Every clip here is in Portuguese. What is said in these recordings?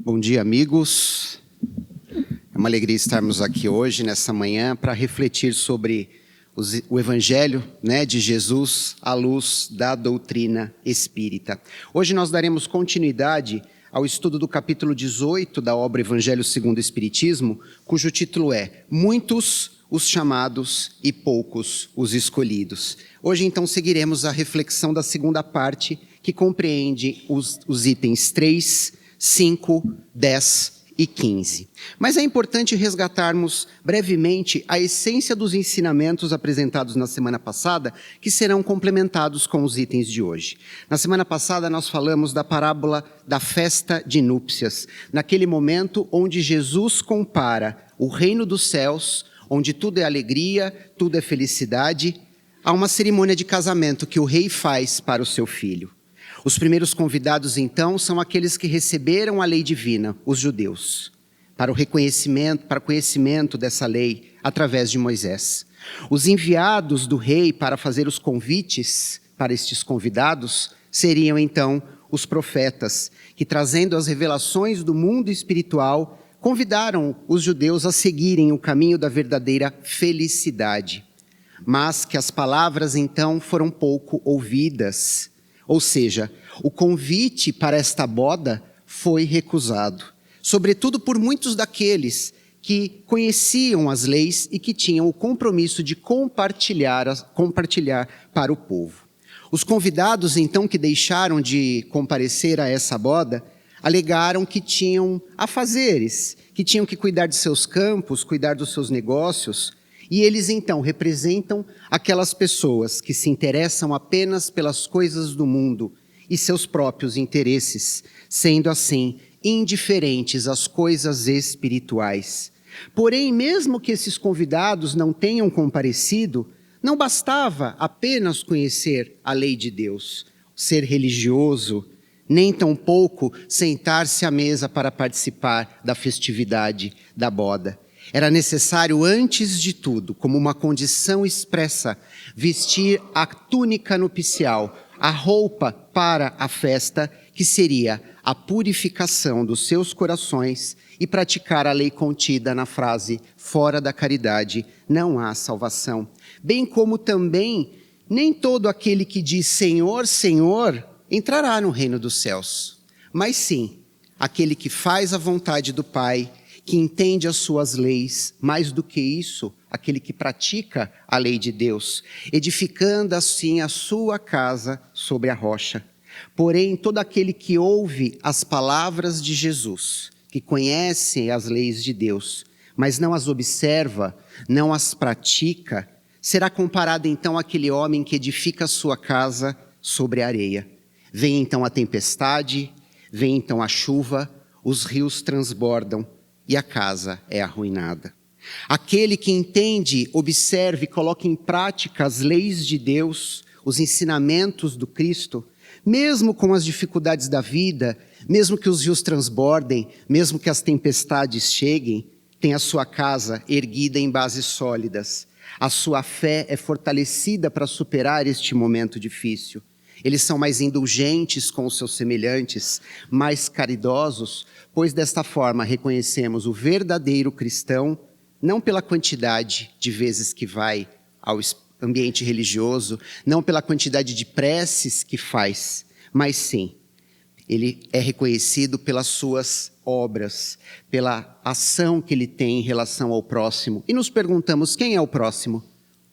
Bom dia, amigos. É uma alegria estarmos aqui hoje, nessa manhã, para refletir sobre o Evangelho, de Jesus à luz da doutrina espírita. Hoje nós daremos continuidade ao estudo do capítulo 18 da obra Evangelho segundo o Espiritismo, cujo título é Muitos os chamados e poucos os escolhidos. Hoje, então, seguiremos a reflexão da segunda parte, que compreende os itens 3, 5, 10 e 15. Mas é importante resgatarmos brevemente a essência dos ensinamentos apresentados na semana passada, que serão complementados com os itens de hoje. Na semana passada nós falamos da parábola da festa de núpcias, naquele momento onde Jesus compara o reino dos céus, onde tudo é alegria, tudo é felicidade, a uma cerimônia de casamento que o rei faz para o seu filho. Os primeiros convidados, então, são aqueles que receberam a lei divina, os judeus, para o reconhecimento, para o conhecimento dessa lei através de Moisés. Os enviados do rei para fazer os convites para estes convidados seriam, então, os profetas, que, trazendo as revelações do mundo espiritual, convidaram os judeus a seguirem o caminho da verdadeira felicidade. Mas que as palavras, então, foram pouco ouvidas. Ou seja, o convite para esta boda foi recusado, sobretudo por muitos daqueles que conheciam as leis e que tinham o compromisso de compartilhar para o povo. Os convidados, então, que deixaram de comparecer a essa boda, alegaram que tinham afazeres, que tinham que cuidar de seus campos, cuidar dos seus negócios. E eles, então, representam aquelas pessoas que se interessam apenas pelas coisas do mundo e seus próprios interesses, sendo assim indiferentes às coisas espirituais. Porém, mesmo que esses convidados não tenham comparecido, não bastava apenas conhecer a lei de Deus, ser religioso, nem tampouco sentar-se à mesa para participar da festividade da boda. Era necessário, antes de tudo, como uma condição expressa, vestir a túnica nupcial, a roupa para a festa, que seria a purificação dos seus corações, e praticar a lei contida na frase, fora da caridade não há salvação. Bem como também, nem todo aquele que diz Senhor, Senhor, entrará no reino dos céus, mas sim, aquele que faz a vontade do Pai, que entende as suas leis, mais do que isso, aquele que pratica a lei de Deus, edificando assim a sua casa sobre a rocha. Porém, todo aquele que ouve as palavras de Jesus, que conhece as leis de Deus, mas não as observa, não as pratica, será comparado então àquele homem que edifica a sua casa sobre a areia. Vem então a tempestade, vem então a chuva, os rios transbordam, e a casa é arruinada. Aquele que entende, observa e coloca em prática as leis de Deus, os ensinamentos do Cristo, mesmo com as dificuldades da vida, mesmo que os rios transbordem, mesmo que as tempestades cheguem, tem a sua casa erguida em bases sólidas. A sua fé é fortalecida para superar este momento difícil. Eles são mais indulgentes com os seus semelhantes, mais caridosos, pois desta forma reconhecemos o verdadeiro cristão, não pela quantidade de vezes que vai ao ambiente religioso, não pela quantidade de preces que faz, mas sim, ele é reconhecido pelas suas obras, pela ação que ele tem em relação ao próximo. E nos perguntamos, quem é o próximo?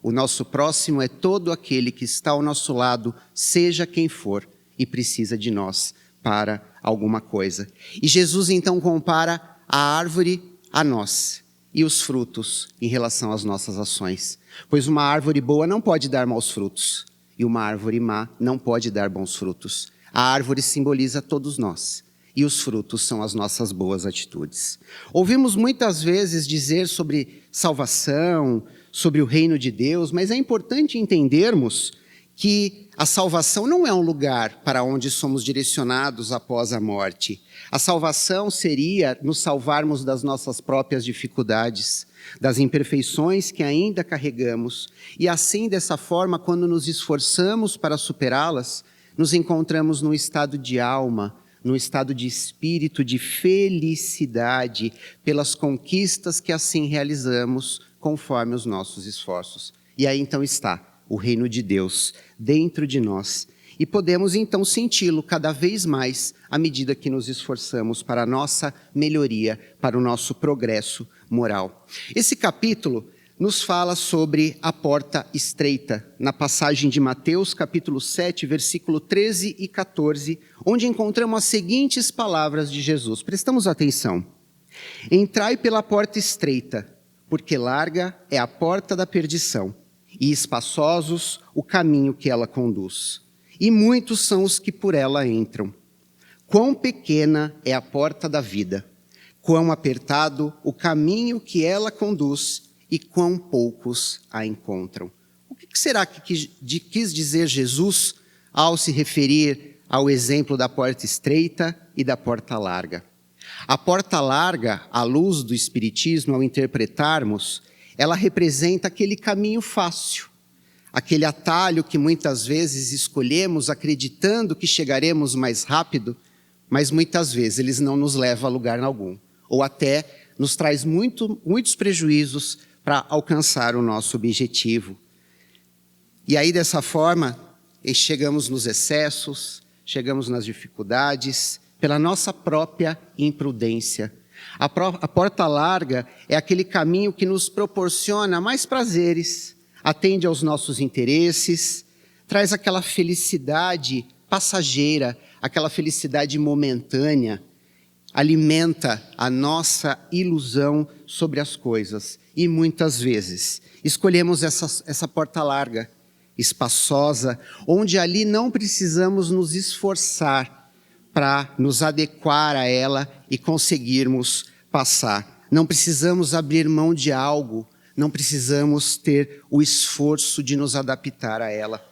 O nosso próximo é todo aquele que está ao nosso lado, seja quem for, e precisa de nós para alguma coisa. E Jesus então compara a árvore a nós e os frutos em relação às nossas ações. Pois uma árvore boa não pode dar maus frutos e uma árvore má não pode dar bons frutos. A árvore simboliza todos nós e os frutos são as nossas boas atitudes. Ouvimos muitas vezes dizer sobre salvação, sobre o reino de Deus, mas é importante entendermos que a salvação não é um lugar para onde somos direcionados após a morte. A salvação seria nos salvarmos das nossas próprias dificuldades, das imperfeições que ainda carregamos, e assim, dessa forma, quando nos esforçamos para superá-las, nos encontramos num estado de alma, num estado de espírito de felicidade pelas conquistas que assim realizamos conforme os nossos esforços. E aí então está o reino de Deus dentro de nós. E podemos então senti-lo cada vez mais à medida que nos esforçamos para a nossa melhoria, para o nosso progresso moral. Esse capítulo nos fala sobre a porta estreita, na passagem de Mateus, capítulo 7, versículo 13 e 14, onde encontramos as seguintes palavras de Jesus. Prestamos atenção. Entrai pela porta estreita, porque larga é a porta da perdição, e espaçosos o caminho que ela conduz. E muitos são os que por ela entram. Quão pequena é a porta da vida, quão apertado o caminho que ela conduz, e quão poucos a encontram. O que será que quis dizer Jesus ao se referir ao exemplo da porta estreita e da porta larga? A porta larga, à luz do Espiritismo, ao interpretarmos, ela representa aquele caminho fácil, aquele atalho que muitas vezes escolhemos acreditando que chegaremos mais rápido, mas muitas vezes eles não nos levam a lugar algum, ou até nos traz muitos prejuízos para alcançar o nosso objetivo. E aí, dessa forma, chegamos nos excessos, chegamos nas dificuldades, pela nossa própria imprudência. A porta larga é aquele caminho que nos proporciona mais prazeres, atende aos nossos interesses, traz aquela felicidade passageira, aquela felicidade momentânea, alimenta a nossa ilusão sobre as coisas. E muitas vezes escolhemos essa porta larga, espaçosa, onde ali não precisamos nos esforçar para nos adequar a ela e conseguirmos passar. Não precisamos abrir mão de algo, não precisamos ter o esforço de nos adaptar a ela.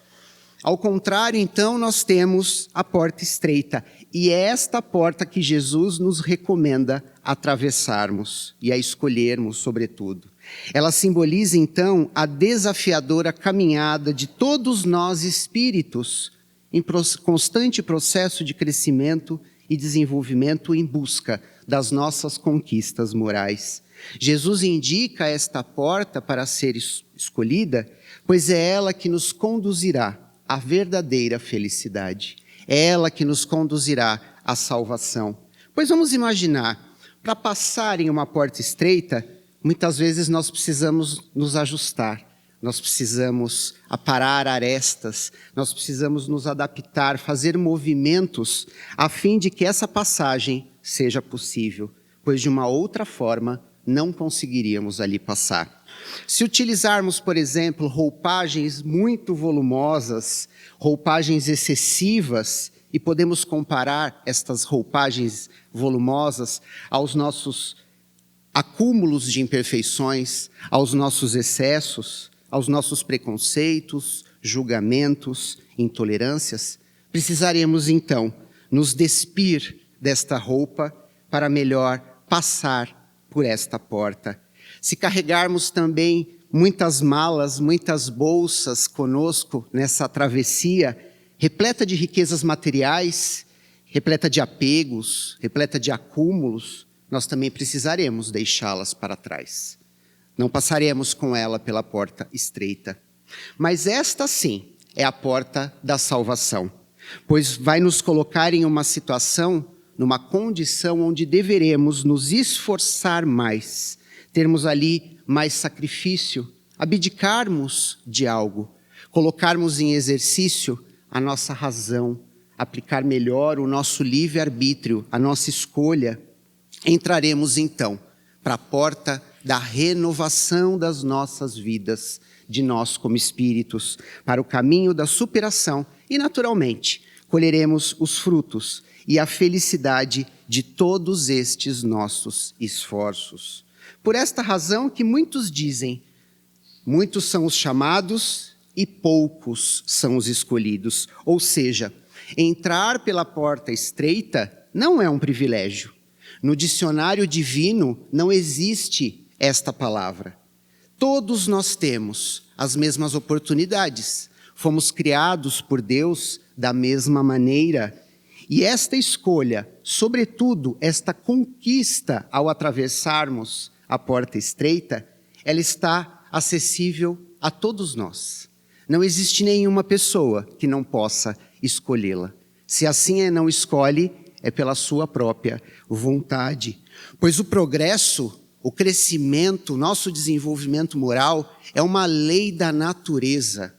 Ao contrário, então, nós temos a porta estreita. E é esta porta que Jesus nos recomenda atravessarmos e a escolhermos, sobretudo. Ela simboliza, então, a desafiadora caminhada de todos nós espíritos em constante processo de crescimento e desenvolvimento em busca das nossas conquistas morais. Jesus indica esta porta para ser escolhida, pois é ela que nos conduzirá à verdadeira felicidade. É ela que nos conduzirá à salvação. Pois vamos imaginar, para passar em uma porta estreita, muitas vezes nós precisamos nos ajustar, nós precisamos aparar arestas, nós precisamos nos adaptar, fazer movimentos, a fim de que essa passagem seja possível, pois de uma outra forma não conseguiríamos ali passar. Se utilizarmos, por exemplo, roupagens muito volumosas, roupagens excessivas, e podemos comparar estas roupagens volumosas aos nossos acúmulos de imperfeições, aos nossos excessos, aos nossos preconceitos, julgamentos, intolerâncias, precisaremos então nos despir desta roupa para melhor passar por esta porta. Se carregarmos também muitas malas, muitas bolsas conosco nessa travessia, repleta de riquezas materiais, repleta de apegos, repleta de acúmulos, nós também precisaremos deixá-las para trás. Não passaremos com ela pela porta estreita. Mas esta sim é a porta da salvação, pois vai nos colocar em uma situação, numa condição onde deveremos nos esforçar mais, termos ali mais sacrifício, abdicarmos de algo, colocarmos em exercício a nossa razão, aplicar melhor o nosso livre-arbítrio, a nossa escolha. Entraremos então para a porta da renovação das nossas vidas, de nós como espíritos, para o caminho da superação e, naturalmente, colheremos os frutos e a felicidade de todos estes nossos esforços. Por esta razão que muitos dizem, muitos são os chamados e poucos são os escolhidos. Ou seja, entrar pela porta estreita não é um privilégio. No dicionário divino não existe esta palavra. Todos nós temos as mesmas oportunidades. Fomos criados por Deus da mesma maneira. E esta escolha, sobretudo esta conquista ao atravessarmos a porta estreita, ela está acessível a todos nós. Não existe nenhuma pessoa que não possa escolhê-la. Se assim não escolhe, é pela sua própria vontade. Pois o progresso, o crescimento, o nosso desenvolvimento moral é uma lei da natureza.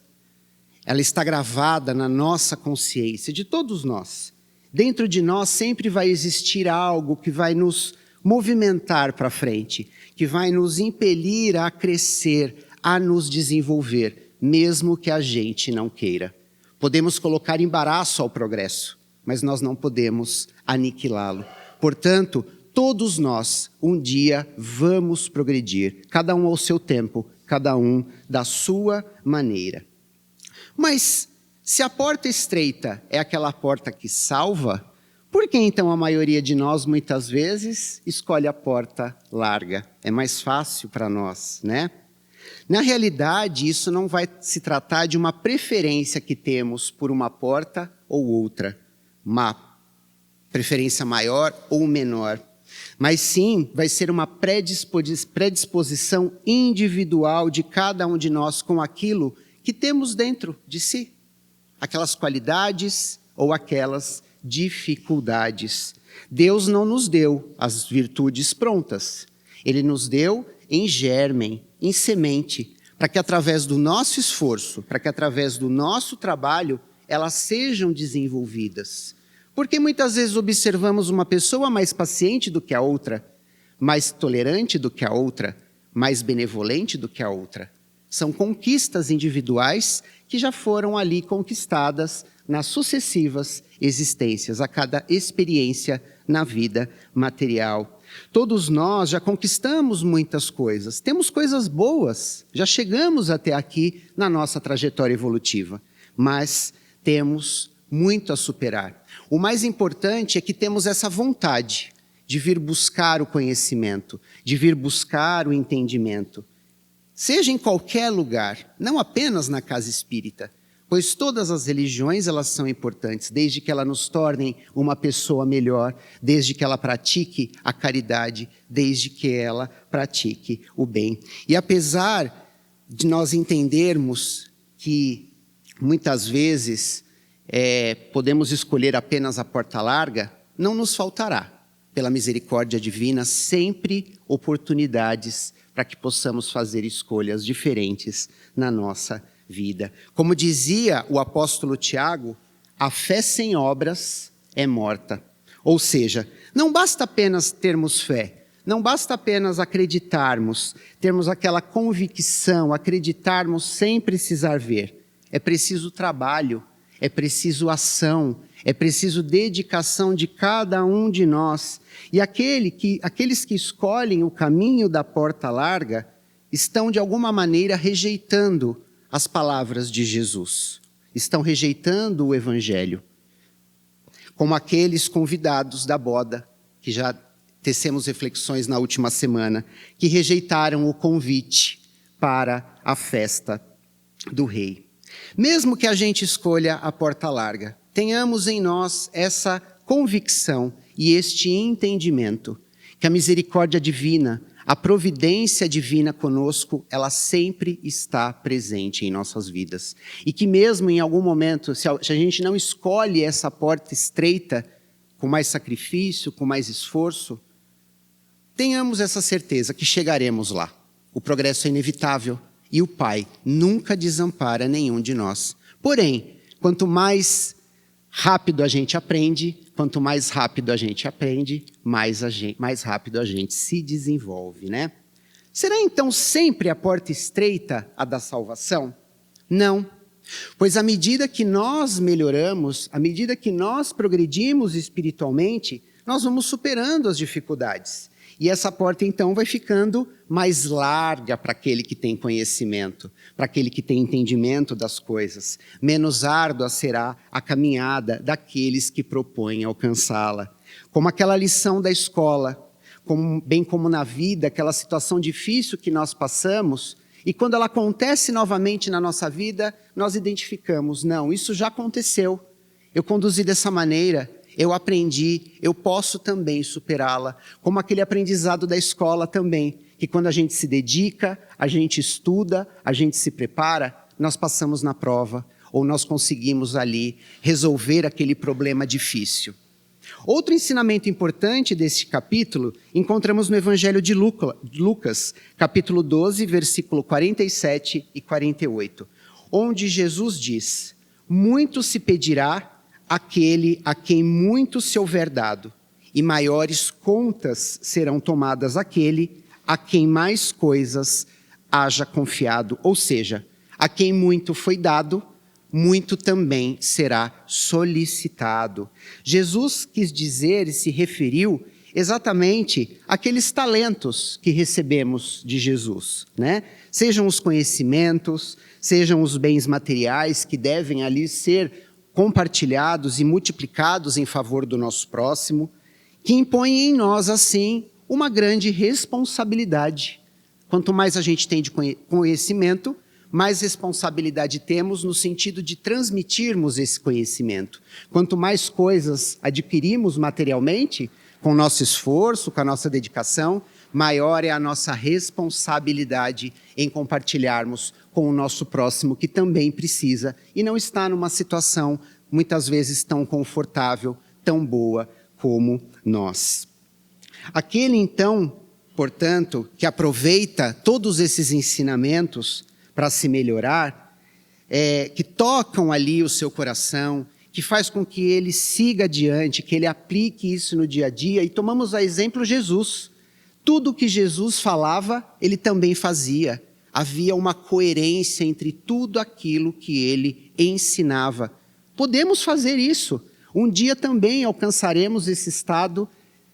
Ela está gravada na nossa consciência, de todos nós. Dentro de nós sempre vai existir algo que vai nos movimentar para frente, que vai nos impelir a crescer, a nos desenvolver, mesmo que a gente não queira. Podemos colocar embaraço ao progresso, mas nós não podemos aniquilá-lo. Portanto, todos nós, um dia, vamos progredir, cada um ao seu tempo, cada um da sua maneira. Mas, se a porta estreita é aquela porta que salva, por que então a maioria de nós, muitas vezes, escolhe a porta larga? É mais fácil para nós, né? Na realidade, isso não vai se tratar de uma preferência que temos por uma porta ou outra, uma preferência maior ou menor, mas sim vai ser uma predisposição individual de cada um de nós com aquilo que temos dentro de si, aquelas qualidades ou aquelas dificuldades. Deus não nos deu as virtudes prontas, Ele nos deu em germen, em semente, para que através do nosso esforço, para que através do nosso trabalho, elas sejam desenvolvidas. Porque muitas vezes observamos uma pessoa mais paciente do que a outra, mais tolerante do que a outra, mais benevolente do que a outra. São conquistas individuais que já foram ali conquistadas nas sucessivas existências, a cada experiência na vida material. Todos nós já conquistamos muitas coisas, temos coisas boas, já chegamos até aqui na nossa trajetória evolutiva, mas temos muito a superar. O mais importante é que temos essa vontade de vir buscar o conhecimento, de vir buscar o entendimento, seja em qualquer lugar, não apenas na casa espírita, pois todas as religiões elas são importantes, desde que elas nos tornem uma pessoa melhor, desde que ela pratique a caridade, desde que ela pratique o bem. E apesar de nós entendermos que muitas vezes podemos escolher apenas a porta larga, não nos faltará, pela misericórdia divina, sempre oportunidades para que possamos fazer escolhas diferentes na nossa vida. Como dizia o apóstolo Tiago, a fé sem obras é morta. Ou seja, não basta apenas termos fé, não basta apenas acreditarmos, termos aquela convicção, acreditarmos sem precisar ver. É preciso trabalho, é preciso ação, é preciso dedicação de cada um de nós. E aqueles que escolhem o caminho da porta larga estão de alguma maneira rejeitando as palavras de Jesus, estão rejeitando o Evangelho, como aqueles convidados da boda, que já tecemos reflexões na última semana, que rejeitaram o convite para a festa do rei. Mesmo que a gente escolha a porta larga, tenhamos em nós essa convicção e este entendimento, que a misericórdia divina, a providência divina conosco, ela sempre está presente em nossas vidas. E que mesmo em algum momento, se a gente não escolhe essa porta estreita, com mais sacrifício, com mais esforço, tenhamos essa certeza que chegaremos lá. O progresso é inevitável e o Pai nunca desampara nenhum de nós. Porém, quanto mais rápido a gente aprende, quanto mais rápido a gente aprende, mais rápido a gente se desenvolve, né? Será então sempre a porta estreita a da salvação? Não, pois à medida que nós melhoramos, à medida que nós progredimos espiritualmente, nós vamos superando as dificuldades. E essa porta então vai ficando mais larga para aquele que tem conhecimento, para aquele que tem entendimento das coisas. Menos árdua será a caminhada daqueles que propõem alcançá-la. Como aquela lição da escola, bem como na vida, aquela situação difícil que nós passamos, e quando ela acontece novamente na nossa vida, nós identificamos, não, isso já aconteceu, eu conduzi dessa maneira, eu aprendi, eu posso também superá-la, como aquele aprendizado da escola também, que quando a gente se dedica, a gente estuda, a gente se prepara, nós passamos na prova, ou nós conseguimos ali resolver aquele problema difícil. Outro ensinamento importante deste capítulo encontramos no Evangelho de Lucas, capítulo 12, versículo 47 e 48, onde Jesus diz: muito se pedirá àquele a quem muito se houver dado, e maiores contas serão tomadas àquele a quem mais coisas haja confiado. Ou seja, a quem muito foi dado, muito também será solicitado. Jesus quis dizer e se referiu exatamente àqueles talentos que recebemos de Jesus, né? Sejam os conhecimentos, sejam os bens materiais que devem ali ser compartilhados e multiplicados em favor do nosso próximo, que impõem em nós, assim, uma grande responsabilidade. Quanto mais a gente tem de conhecimento, mais responsabilidade temos no sentido de transmitirmos esse conhecimento. Quanto mais coisas adquirimos materialmente, com o nosso esforço, com a nossa dedicação, maior é a nossa responsabilidade em compartilharmos com o nosso próximo, que também precisa e não está numa situação, muitas vezes, tão confortável, tão boa como nós. Aquele, então, portanto, que aproveita todos esses ensinamentos para se melhorar, que tocam ali o seu coração, que faz com que ele siga adiante, que ele aplique isso no dia a dia. E tomamos a exemplo Jesus. Tudo que Jesus falava, ele também fazia. Havia uma coerência entre tudo aquilo que ele ensinava. Podemos fazer isso. Um dia também alcançaremos esse estado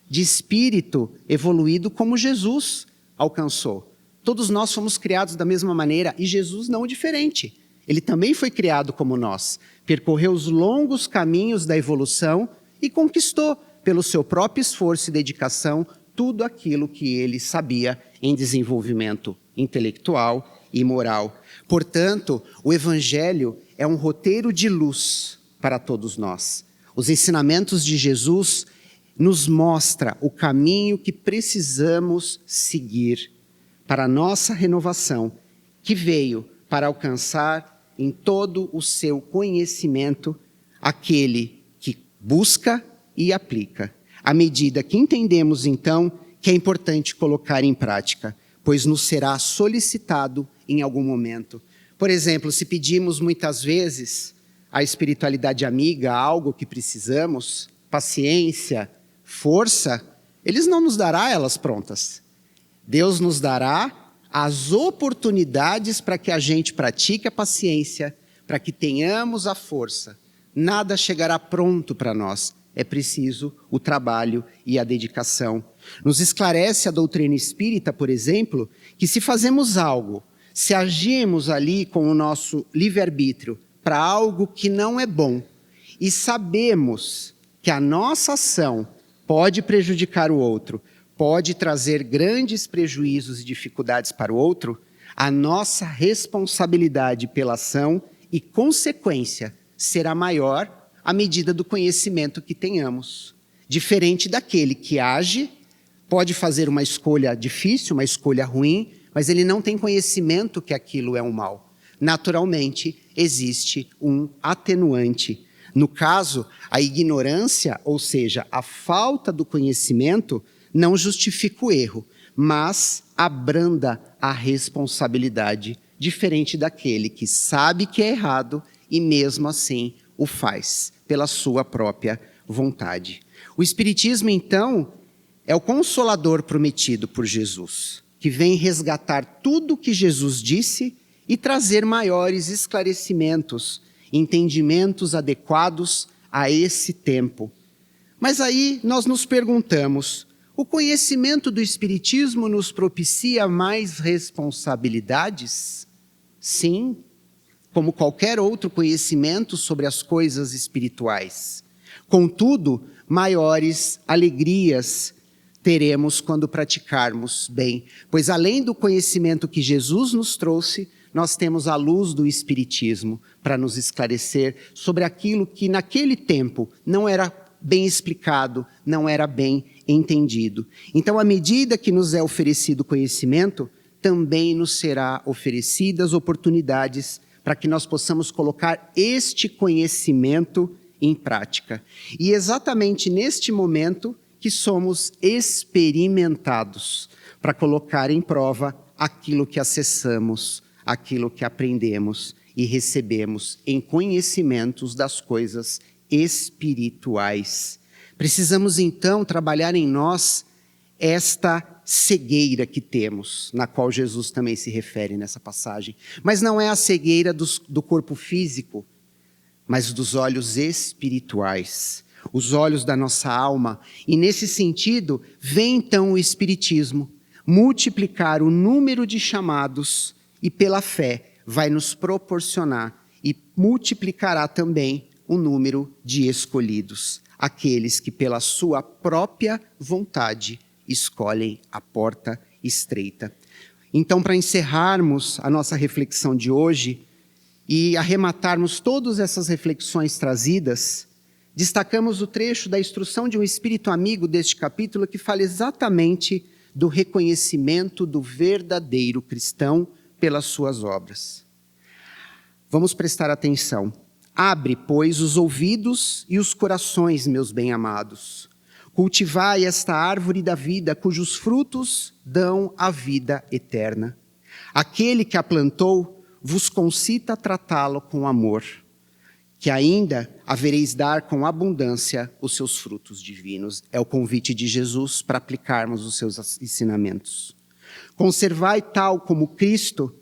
de espírito evoluído como Jesus alcançou. Todos nós fomos criados da mesma maneira e Jesus não diferente. Ele também foi criado como nós, percorreu os longos caminhos da evolução e conquistou, pelo seu próprio esforço e dedicação, tudo aquilo que ele sabia em desenvolvimento intelectual e moral. Portanto, o Evangelho é um roteiro de luz para todos nós. Os ensinamentos de Jesus nos mostram o caminho que precisamos seguir para a nossa renovação, que veio para alcançar em todo o seu conhecimento aquele que busca e aplica. À medida que entendemos, então, que é importante colocar em prática, pois nos será solicitado em algum momento. Por exemplo, se pedimos muitas vezes a espiritualidade amiga, algo que precisamos, paciência, força, eles não nos dará elas prontas. Deus nos dará as oportunidades para que a gente pratique a paciência, para que tenhamos a força. Nada chegará pronto para nós. É preciso o trabalho e a dedicação. Nos esclarece a doutrina espírita, por exemplo, que se fazemos algo, se agimos ali com o nosso livre-arbítrio para algo que não é bom, e sabemos que a nossa ação pode prejudicar o outro, pode trazer grandes prejuízos e dificuldades para o outro, a nossa responsabilidade pela ação e consequência será maior à medida do conhecimento que tenhamos. Diferente daquele que age, pode fazer uma escolha difícil, uma escolha ruim, mas ele não tem conhecimento que aquilo é um mal. Naturalmente, existe um atenuante. No caso, a ignorância, ou seja, a falta do conhecimento, não justifica o erro, mas abranda a responsabilidade, diferente daquele que sabe que é errado e mesmo assim o faz, pela sua própria vontade. O Espiritismo, então, é o consolador prometido por Jesus, que vem resgatar tudo o que Jesus disse e trazer maiores esclarecimentos, entendimentos adequados a esse tempo. Mas aí nós nos perguntamos, o conhecimento do Espiritismo nos propicia mais responsabilidades? Sim, como qualquer outro conhecimento sobre as coisas espirituais. Contudo, maiores alegrias teremos quando praticarmos bem, pois além do conhecimento que Jesus nos trouxe, nós temos a luz do Espiritismo para nos esclarecer sobre aquilo que naquele tempo não era bem explicado, não era bem entendido. Então, à medida que nos é oferecido conhecimento, também nos será oferecidas oportunidades para que nós possamos colocar este conhecimento em prática. E exatamente neste momento que somos experimentados para colocar em prova aquilo que acessamos, aquilo que aprendemos e recebemos em conhecimentos das coisas espirituais. Precisamos então trabalhar em nós esta cegueira que temos, na qual Jesus também se refere nessa passagem. Mas não é a cegueira do corpo físico, mas dos olhos espirituais, os olhos da nossa alma. E nesse sentido, vem então o Espiritismo multiplicar o número de chamados e pela fé vai nos proporcionar e multiplicará também o número de escolhidos, aqueles que pela sua própria vontade escolhem a porta estreita. Então, para encerrarmos a nossa reflexão de hoje e arrematarmos todas essas reflexões trazidas, destacamos o trecho da instrução de um espírito amigo deste capítulo que fala exatamente do reconhecimento do verdadeiro cristão pelas suas obras. Vamos prestar atenção. Abre, pois, os ouvidos e os corações, meus bem-amados. Cultivai esta árvore da vida, cujos frutos dão a vida eterna. Aquele que a plantou vos concita tratá-lo com amor, que ainda havereis dar com abundância os seus frutos divinos. É o convite de Jesus para aplicarmos os seus ensinamentos. Conservai tal como Cristo,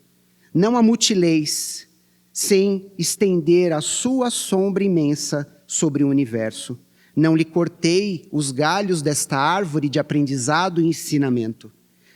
não a mutileis, sem estender a sua sombra imensa sobre o universo. Não lhe cortei os galhos desta árvore de aprendizado e ensinamento.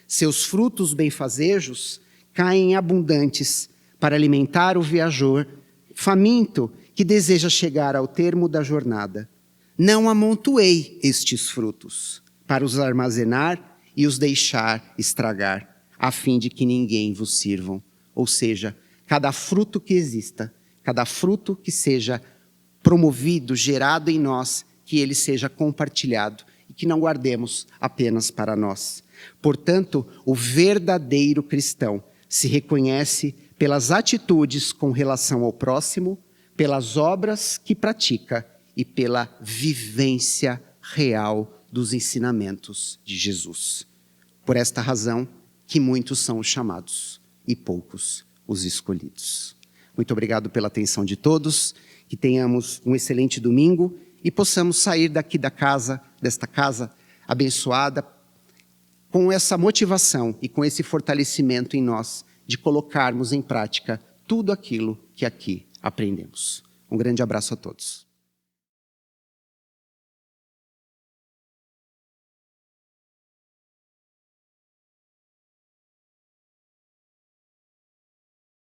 Seus frutos benfazejos caem abundantes para alimentar o viajor faminto que deseja chegar ao termo da jornada. Não amontoei estes frutos para os armazenar e os deixar estragar, a fim de que ninguém vos sirvam. Ou seja, cada fruto que exista, cada fruto que seja promovido, gerado em nós, que ele seja compartilhado e que não guardemos apenas para nós. Portanto, o verdadeiro cristão se reconhece pelas atitudes com relação ao próximo, pelas obras que pratica e pela vivência real dos ensinamentos de Jesus. Por esta razão que muitos são os chamados e poucos os escolhidos. Muito obrigado pela atenção de todos, que tenhamos um excelente domingo e possamos sair daqui desta casa abençoada, com essa motivação e com esse fortalecimento em nós de colocarmos em prática tudo aquilo que aqui aprendemos. Um grande abraço a todos.